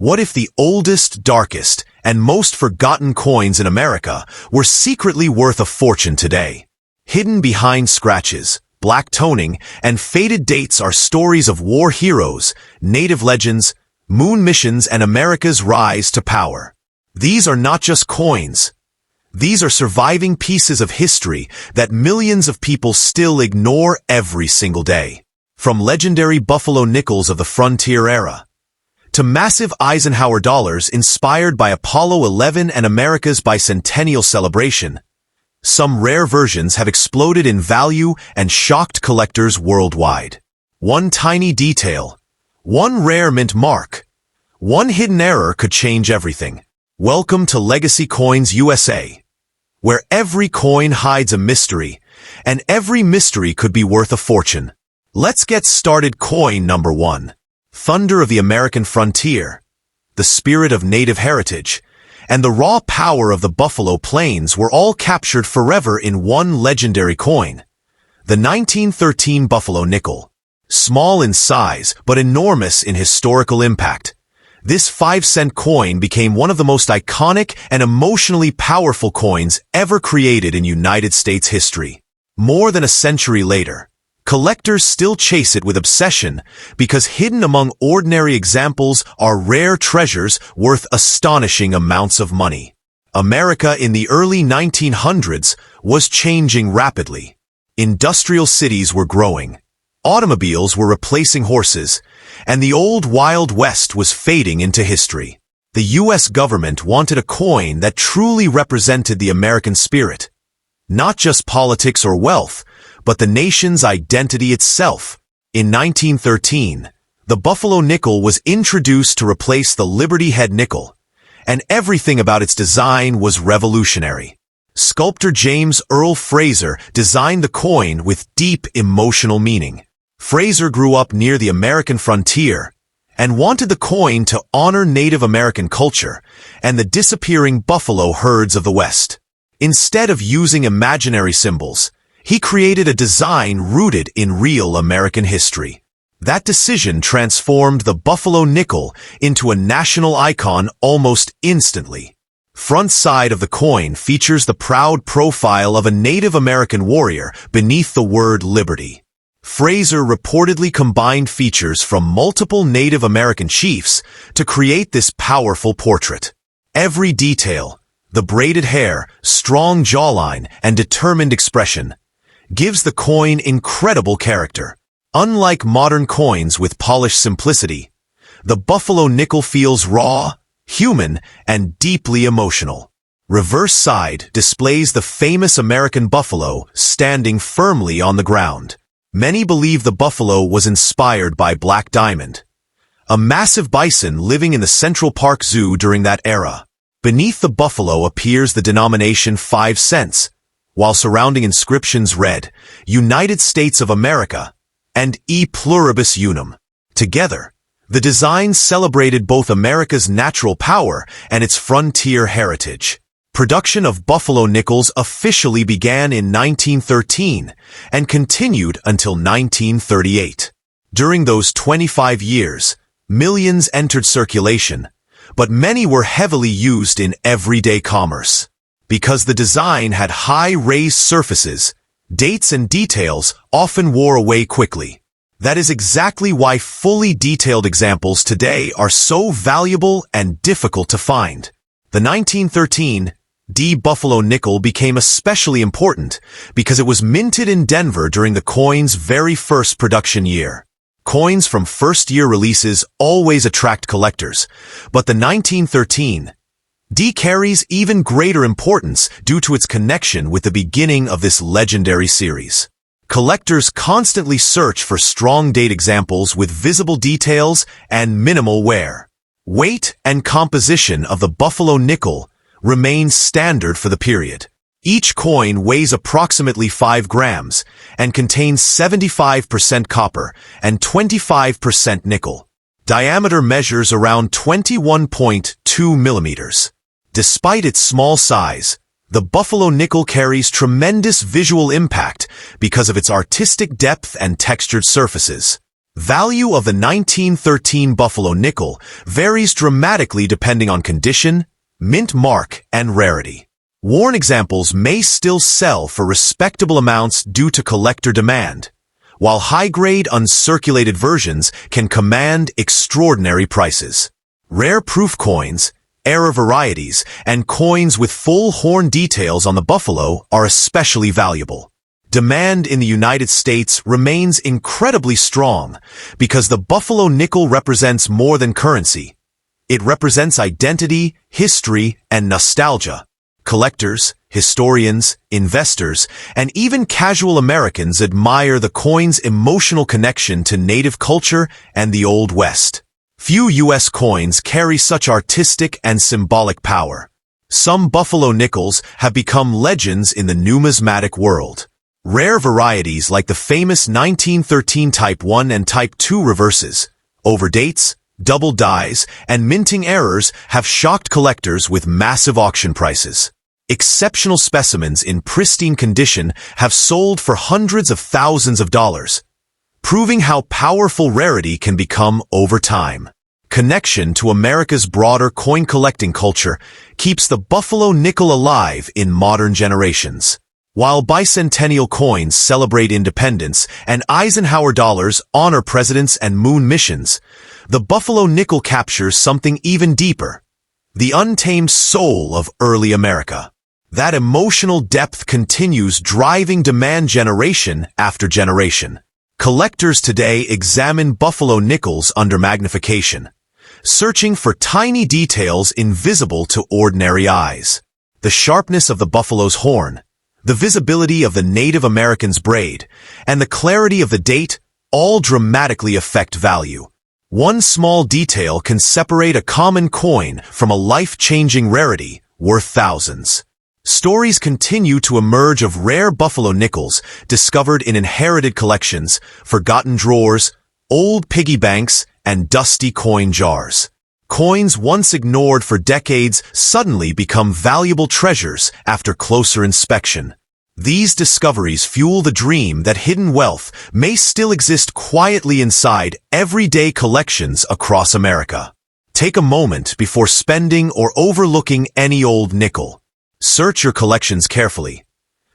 What if the oldest, darkest, and most forgotten coins in America were secretly worth a fortune today? Hidden behind scratches, black toning, and faded dates are stories of war heroes, native legends, moon missions, and America's rise to power. These are not just coins. These are surviving pieces of history that millions of people still ignore every single day. From legendary Buffalo nickels of the frontier era, to massive Eisenhower dollars inspired by Apollo 11 and America's bicentennial celebration, some rare versions have exploded in value and shocked collectors worldwide. One tiny detail, one rare mint mark, one hidden error could change everything. Welcome to Legacy Coins USA, where every coin hides a mystery, and every mystery could be worth a fortune. Let's get started. Coin number 1. Thunder of the American frontier, the spirit of native heritage, and the raw power of the Buffalo Plains were all captured forever in one legendary coin. The 1913 Buffalo nickel. Small in size, but enormous in historical impact. This 5-cent coin became one of the most iconic and emotionally powerful coins ever created in United States history. More than a century later, collectors still chase it with obsession because hidden among ordinary examples are rare treasures worth astonishing amounts of money. America in the early 1900s was changing rapidly. Industrial cities were growing. Automobiles were replacing horses, and the old Wild West was fading into history. The U.S. government wanted a coin that truly represented the American spirit. Not just politics or wealth, but the nation's identity itself. In 1913, the Buffalo nickel was introduced to replace the Liberty Head nickel, and everything about its design was revolutionary. Sculptor James Earl Fraser designed the coin with deep emotional meaning. Fraser grew up near the American frontier and wanted the coin to honor Native American culture and the disappearing buffalo herds of the West. Instead of using imaginary symbols, he created a design rooted in real American history. That decision transformed the Buffalo nickel into a national icon almost instantly. Front side of the coin features the proud profile of a Native American warrior beneath the word Liberty. Fraser reportedly combined features from multiple Native American chiefs to create this powerful portrait. Every detail, the braided hair, strong jawline, and determined expression, gives the coin incredible character. Unlike modern coins with polished simplicity, the Buffalo nickel feels raw, human, and deeply emotional. Reverse side displays the famous American buffalo standing firmly on the ground. Many believe the buffalo was inspired by Black Diamond, a massive bison living in the Central Park Zoo during that era. Beneath the buffalo appears the denomination 5 cents, while surrounding inscriptions read, United States of America, and E Pluribus Unum. Together, the designs celebrated both America's natural power and its frontier heritage. Production of Buffalo nickels officially began in 1913 and continued until 1938. During those 25 years, millions entered circulation, but many were heavily used in everyday commerce. Because the design had high raised surfaces, dates and details often wore away quickly. That is exactly why fully detailed examples today are so valuable and difficult to find. The 1913 D Buffalo nickel became especially important because it was minted in Denver during the coin's very first production year. Coins from first-year releases always attract collectors, but the 1913 D carries even greater importance due to its connection with the beginning of this legendary series. Collectors constantly search for strong date examples with visible details and minimal wear. Weight and composition of the Buffalo nickel remains standard for the period. Each coin weighs approximately 5 grams and contains 75% copper and 25% nickel. Diameter measures around 21.2 millimeters. Despite its small size, the Buffalo nickel carries tremendous visual impact because of its artistic depth and textured surfaces. Value of the 1913 Buffalo nickel varies dramatically depending on condition, mint mark, and rarity. Worn examples may still sell for respectable amounts due to collector demand, while high-grade uncirculated versions can command extraordinary prices. Rare proof coins, error varieties, and coins with full horn details on the buffalo are especially valuable. Demand in the United States remains incredibly strong because the buffalo nickel represents more than currency. It represents identity, history, and nostalgia. Collectors, historians, investors, and even casual Americans admire the coin's emotional connection to native culture and the Old West. Few U.S. coins carry such artistic and symbolic power. Some buffalo nickels have become legends in the numismatic world. Rare varieties like the famous 1913 Type 1 and Type 2 reverses, overdates, double dyes, and minting errors have shocked collectors with massive auction prices. Exceptional specimens in pristine condition have sold for hundreds of thousands of dollars, proving how powerful rarity can become over time. Connection to America's broader coin collecting culture keeps the buffalo nickel alive in modern generations. While bicentennial coins celebrate independence and Eisenhower dollars honor presidents and moon missions, the buffalo nickel captures something even deeper: the untamed soul of early America. That emotional depth continues driving demand generation after generation. Collectors today examine buffalo nickels under magnification, searching for tiny details invisible to ordinary eyes. The sharpness of the buffalo's horn, the visibility of the Native American's braid, and the clarity of the date all dramatically affect value. One small detail can separate a common coin from a life-changing rarity worth thousands. Stories continue to emerge of rare buffalo nickels discovered in inherited collections, forgotten drawers, old piggy banks, and dusty coin jars. Coins once ignored for decades suddenly become valuable treasures after closer inspection. These discoveries fuel the dream that hidden wealth may still exist quietly inside everyday collections across America. Take a moment before spending or overlooking any old nickel. Search your collections carefully,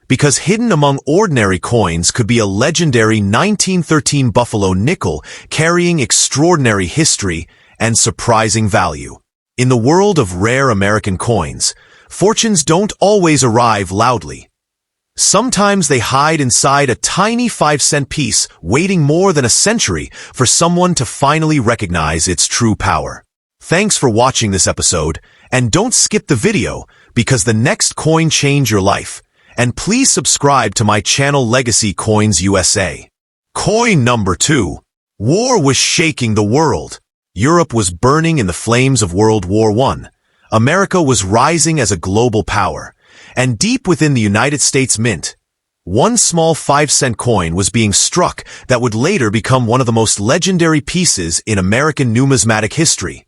because hidden among ordinary coins could be a legendary 1913 Buffalo nickel carrying extraordinary history and surprising value. In the world of rare American coins, fortunes don't always arrive loudly. Sometimes they hide inside a tiny 5-cent piece, waiting more than a century for someone to finally recognize its true power. Thanks for watching this episode, and don't skip the video because the next coin change your life. And please subscribe to my channel Legacy Coins USA. Coin number 2. War was shaking the world. Europe was burning in the flames of World War I. America was rising as a global power. And deep within the United States Mint, one small 5-cent coin was being struck that would later become one of the most legendary pieces in American numismatic history: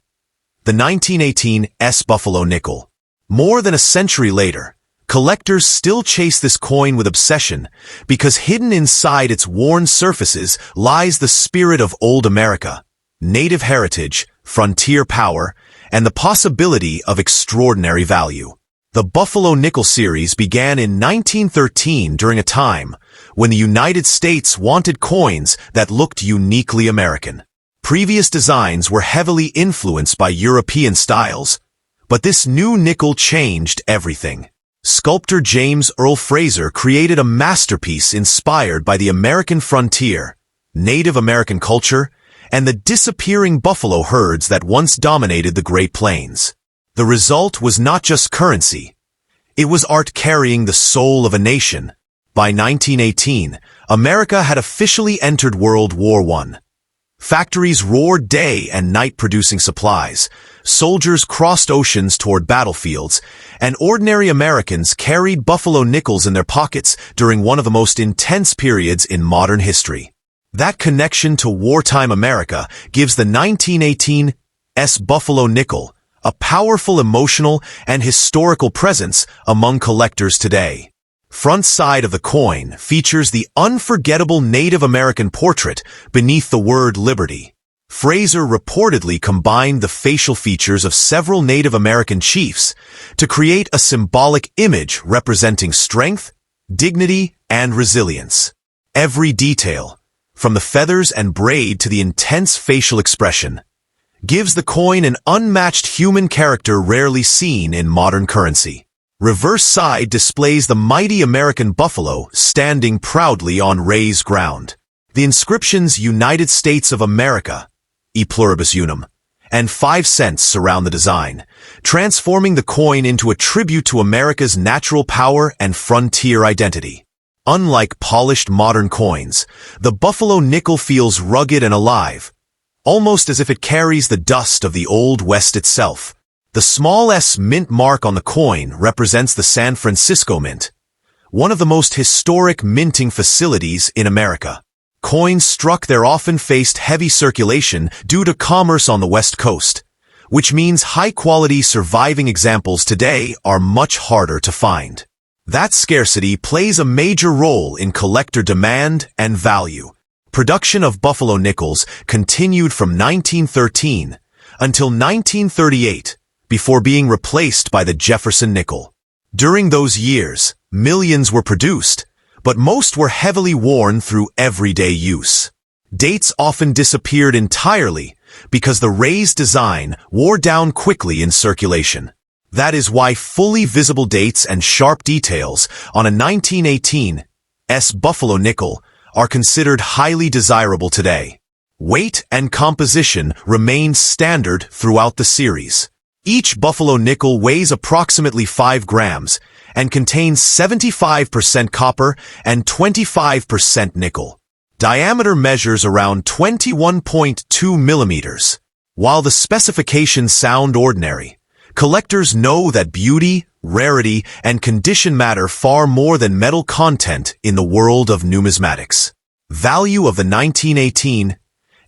the 1918 S. Buffalo nickel. More than a century later, collectors still chase this coin with obsession because hidden inside its worn surfaces lies the spirit of old America, native heritage, frontier power, and the possibility of extraordinary value. The Buffalo Nickel series began in 1913 during a time when the United States wanted coins that looked uniquely American. Previous designs were heavily influenced by European styles, but this new nickel changed everything. Sculptor James Earl Fraser created a masterpiece inspired by the American frontier, Native American culture, and the disappearing buffalo herds that once dominated the Great Plains. The result was not just currency. It was art carrying the soul of a nation. By 1918, America had officially entered World War I. Factories roared day and night producing supplies, soldiers crossed oceans toward battlefields, and ordinary Americans carried buffalo nickels in their pockets during one of the most intense periods in modern history. That connection to wartime America gives the 1918 S. Buffalo nickel a powerful emotional and historical presence among collectors today. Front side of the coin features the unforgettable Native American portrait beneath the word Liberty. Fraser reportedly combined the facial features of several Native American chiefs to create a symbolic image representing strength, dignity, and resilience. Every detail, from the feathers and braid to the intense facial expression, gives the coin an unmatched human character rarely seen in modern currency. Reverse side displays the mighty American buffalo standing proudly on raised ground. The inscriptions United States of America, E pluribus unum, and 5 cents surround the design, transforming the coin into a tribute to America's natural power and frontier identity. Unlike polished modern coins, the buffalo nickel feels rugged and alive, almost as if it carries the dust of the Old West itself. The small S mint mark on the coin represents the San Francisco Mint, one of the most historic minting facilities in America. Coins struck there often faced heavy circulation due to commerce on the West Coast, which means high-quality surviving examples today are much harder to find. That scarcity plays a major role in collector demand and value. Production of buffalo nickels continued from 1913 until 1938, before being replaced by the Jefferson nickel. During those years, millions were produced, but most were heavily worn through everyday use. Dates often disappeared entirely because the raised design wore down quickly in circulation. That is why fully visible dates and sharp details on a 1918 S buffalo nickel are considered highly desirable today. Weight and composition remain standard throughout the series. Each buffalo nickel weighs approximately 5 grams and contains 75% copper and 25% nickel. Diameter measures around 21.2 millimeters. While the specifications sound ordinary, collectors know that beauty, rarity, and condition matter far more than metal content in the world of numismatics. Value of the 1918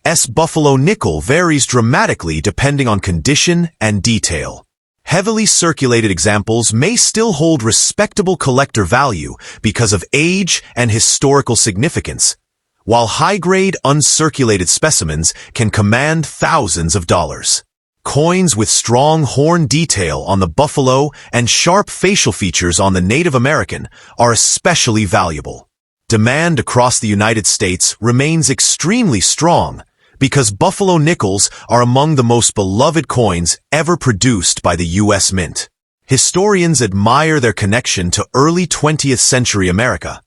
S buffalo nickel varies dramatically depending on condition and detail. Heavily circulated examples may still hold respectable collector value because of age and historical significance, while high-grade uncirculated specimens can command thousands of dollars. Coins with strong horn detail on the buffalo and sharp facial features on the Native American are especially valuable. Demand across the United States remains extremely strong, because buffalo nickels are among the most beloved coins ever produced by the U.S. Mint. Historians admire their connection to early 20th century America.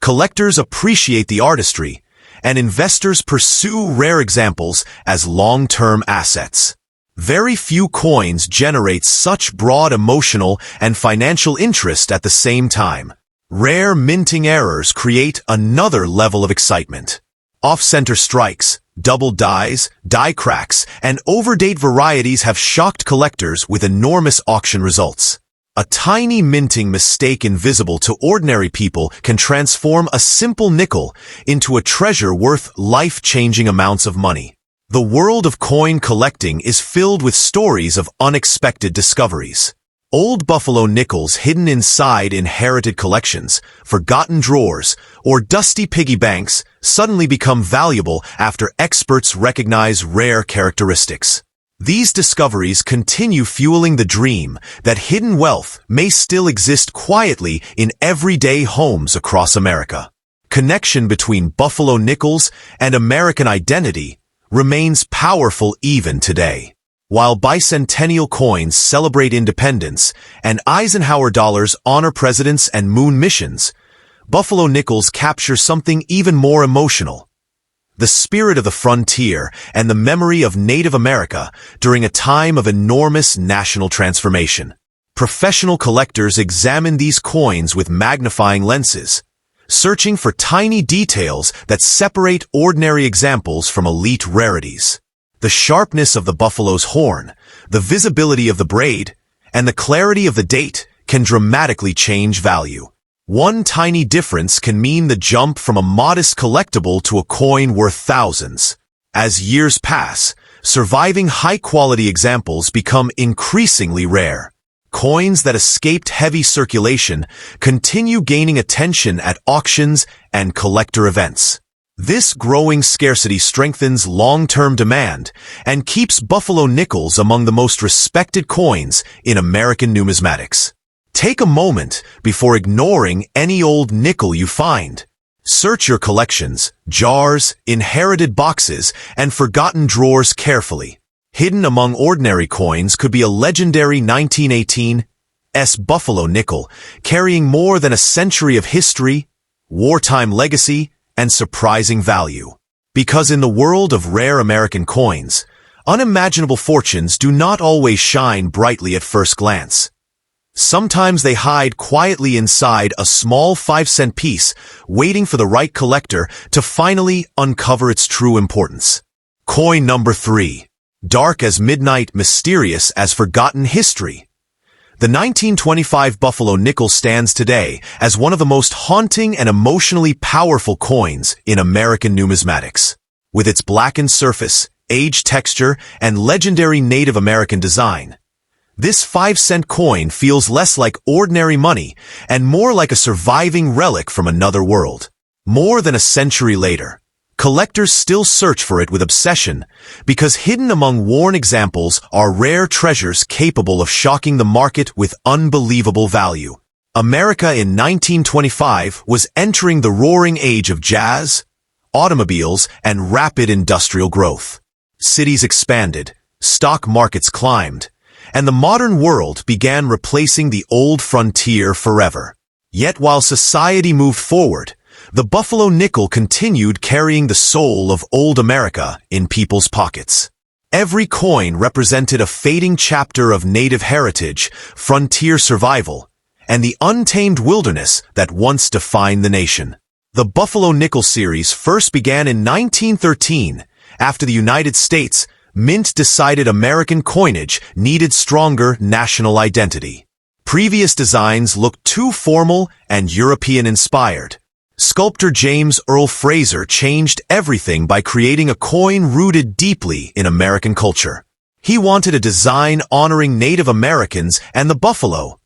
Collectors appreciate the artistry, and investors pursue rare examples as long-term assets. Very few coins generate such broad emotional and financial interest at the same time. Rare minting errors create another level of excitement. Off-center strikes, double dies, die cracks, and overdate varieties have shocked collectors with enormous auction results. A tiny minting mistake invisible to ordinary people can transform a simple nickel into a treasure worth life-changing amounts of money. The world of coin collecting is filled with stories of unexpected discoveries. Old buffalo nickels hidden inside inherited collections, forgotten drawers, or dusty piggy banks suddenly become valuable after experts recognize rare characteristics. These discoveries continue fueling the dream that hidden wealth may still exist quietly in everyday homes across America. Connection between buffalo nickels and American identity remains powerful even today. While bicentennial coins celebrate independence and Eisenhower dollars honor presidents and moon missions, buffalo nickels capture something even more emotional: the spirit of the frontier and the memory of Native America during a time of enormous national transformation. Professional collectors examine these coins with magnifying lenses, searching for tiny details that separate ordinary examples from elite rarities. The sharpness of the buffalo's horn, the visibility of the braid, and the clarity of the date can dramatically change value. One tiny difference can mean the jump from a modest collectible to a coin worth thousands. As years pass, surviving high-quality examples become increasingly rare. Coins that escaped heavy circulation continue gaining attention at auctions and collector events. This growing scarcity strengthens long-term demand and keeps Buffalo nickels among the most respected coins in American numismatics. Take a moment before ignoring any old nickel you find. Search your collections, jars, inherited boxes, and forgotten drawers carefully. Hidden among ordinary coins could be a legendary 1918 Buffalo nickel, carrying more than a century of history, wartime legacy, and surprising value. Because in the world of rare American coins, unimaginable fortunes do not always shine brightly at first glance. Sometimes they hide quietly inside a small 5-cent piece, waiting for the right collector to finally uncover its true importance. Coin number 3. Dark as midnight, mysterious as forgotten history. The 1925 Buffalo nickel stands today as one of the most haunting and emotionally powerful coins in American numismatics. With its blackened surface, aged texture, and legendary Native American design, this 5-cent coin feels less like ordinary money and more like a surviving relic from another world. More than a century later, collectors still search for it with obsession because hidden among worn examples are rare treasures capable of shocking the market with unbelievable value. America in 1925 was entering the roaring age of jazz, automobiles, and rapid industrial growth. Cities expanded, stock markets climbed, and the modern world began replacing the old frontier forever. Yet while society moved forward, the Buffalo nickel continued carrying the soul of old America in people's pockets. Every coin represented a fading chapter of Native heritage, frontier survival, and the untamed wilderness that once defined the nation. The Buffalo nickel series first began in 1913, after the United States Mint decided American coinage needed stronger national identity. Previous designs looked too formal and European-inspired. Sculptor James Earl Fraser changed everything by creating a coin rooted deeply in American culture. He wanted a design honoring Native Americans and the buffalo,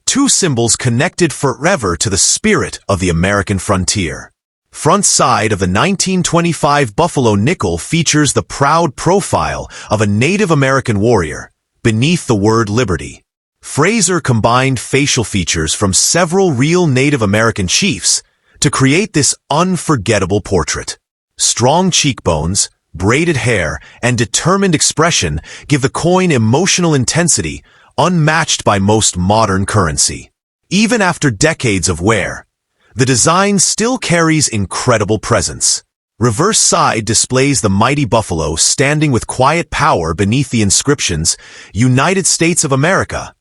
two symbols connected forever to the spirit of the American frontier. Front side of the 1925 Buffalo nickel features the proud profile of a Native American warrior, beneath the word liberty. Fraser combined facial features from several real Native American chiefs to create this unforgettable portrait. Strong cheekbones, braided hair, and determined expression give the coin emotional intensity unmatched by most modern currency. Even after decades of wear, the design still carries incredible presence. Reverse side displays the mighty buffalo standing with quiet power beneath the inscriptions United States of America,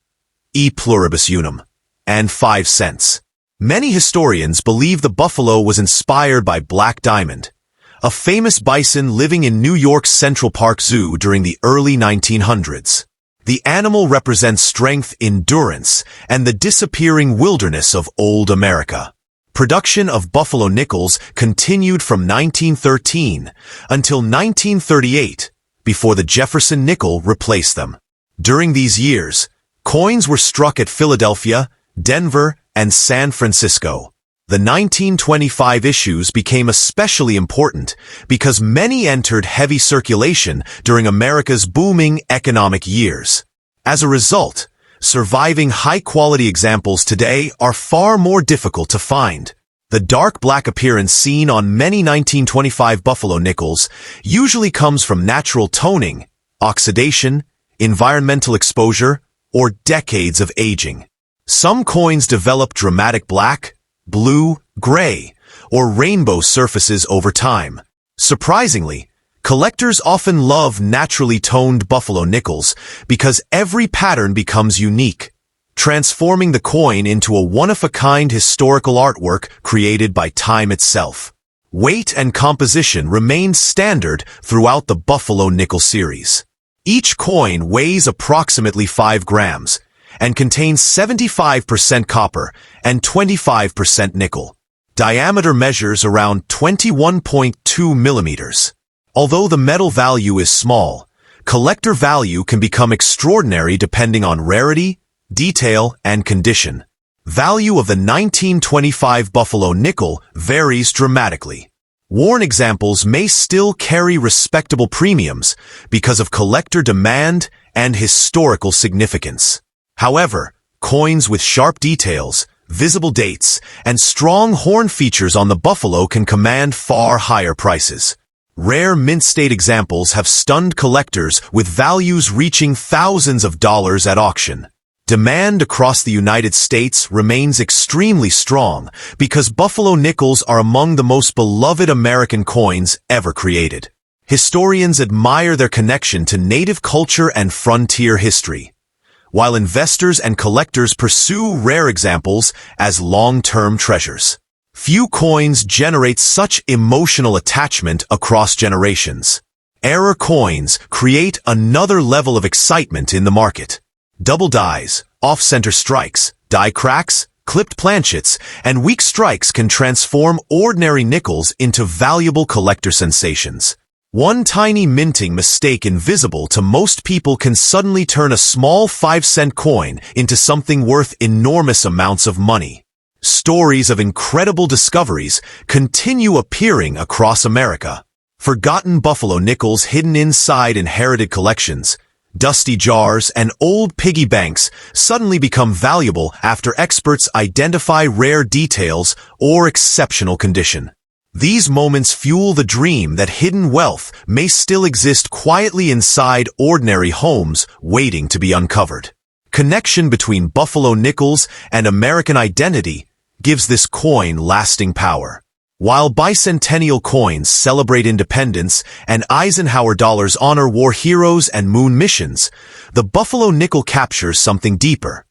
E pluribus unum, and 5 cents. Many historians believe the buffalo was inspired by Black Diamond, a famous bison living in New York's Central Park Zoo during the early 1900s. The animal represents strength, endurance, and the disappearing wilderness of old America. Production of Buffalo nickels continued from 1913 until 1938, before the Jefferson nickel replaced them. During these years, coins were struck at Philadelphia, Denver, and San Francisco. The 1925 issues became especially important because many entered heavy circulation during America's booming economic years. As a result, surviving high-quality examples today are far more difficult to find. The dark black appearance seen on many 1925 Buffalo nickels usually comes from natural toning, oxidation, environmental exposure, or decades of aging. Some coins develop dramatic black, blue, gray, or rainbow surfaces over time. Surprisingly, collectors often love naturally toned Buffalo nickels because every pattern becomes unique, transforming the coin into a one-of-a-kind historical artwork created by time itself. Weight and composition remain standard throughout the Buffalo nickel series. Each coin weighs approximately 5 grams and contains 75% copper and 25% nickel. Diameter measures around 21.2 millimeters. Although the metal value is small, collector value can become extraordinary depending on rarity, detail, and condition. Value of the 1925 Buffalo nickel varies dramatically. Worn examples may still carry respectable premiums because of collector demand and historical significance. However, coins with sharp details, visible dates, and strong horn features on the buffalo can command far higher prices. Rare mint-state examples have stunned collectors with values reaching thousands of dollars at auction. Demand across the United States remains extremely strong because buffalo nickels are among the most beloved American coins ever created. Historians admire their connection to native culture and frontier history, while investors and collectors pursue rare examples as long-term treasures. Few coins generate such emotional attachment across generations. Error coins create another level of excitement in the market. Double dies, off-center strikes, die cracks, clipped planchets, and weak strikes can transform ordinary nickels into valuable collector sensations. One tiny minting mistake invisible to most people can suddenly turn a small 5-cent coin into something worth enormous amounts of money. Stories of incredible discoveries continue appearing across America. Forgotten buffalo nickels hidden inside inherited collections, dusty jars, and old piggy banks suddenly become valuable after experts identify rare details or exceptional condition. These moments fuel the dream that hidden wealth may still exist quietly inside ordinary homes waiting to be uncovered. Connection between buffalo nickels and American identity gives this coin lasting power. While bicentennial coins celebrate independence and Eisenhower dollars honor war heroes and moon missions, the buffalo nickel captures something deeper: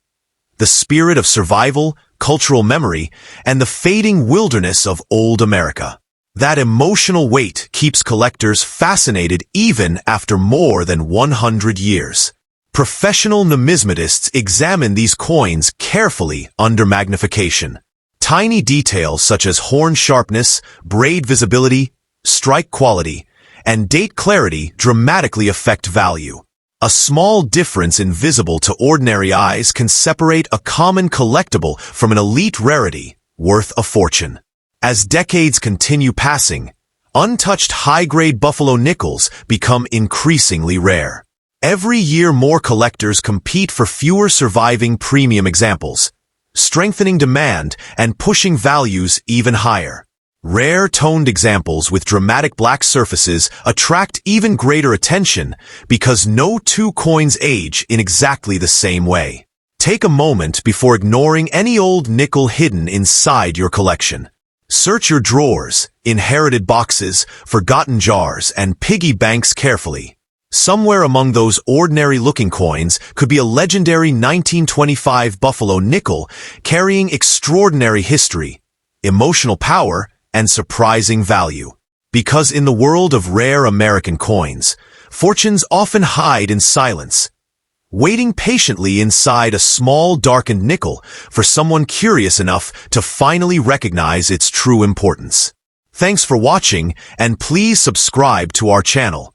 the spirit of survival, cultural memory, and the fading wilderness of old America. That emotional weight keeps collectors fascinated even after more than 100 years. Professional numismatists examine these coins carefully under magnification. Tiny details such as horn sharpness, braid visibility, strike quality, and date clarity dramatically affect value. A small difference invisible to ordinary eyes can separate a common collectible from an elite rarity worth a fortune. As decades continue passing, untouched high-grade buffalo nickels become increasingly rare. Every year more collectors compete for fewer surviving premium examples, strengthening demand and pushing values even higher. Rare toned examples with dramatic black surfaces attract even greater attention because no two coins age in exactly the same way. Take a moment before ignoring any old nickel hidden inside your collection. Search your drawers, inherited boxes, forgotten jars, and piggy banks carefully. Somewhere among those ordinary-looking coins could be a legendary 1925 buffalo nickel carrying extraordinary history, emotional power, and surprising value. Because in the world of rare American coins, fortunes often hide in silence, waiting patiently inside a small darkened nickel for someone curious enough to finally recognize its true importance. Thanks for watching, and please subscribe to our channel.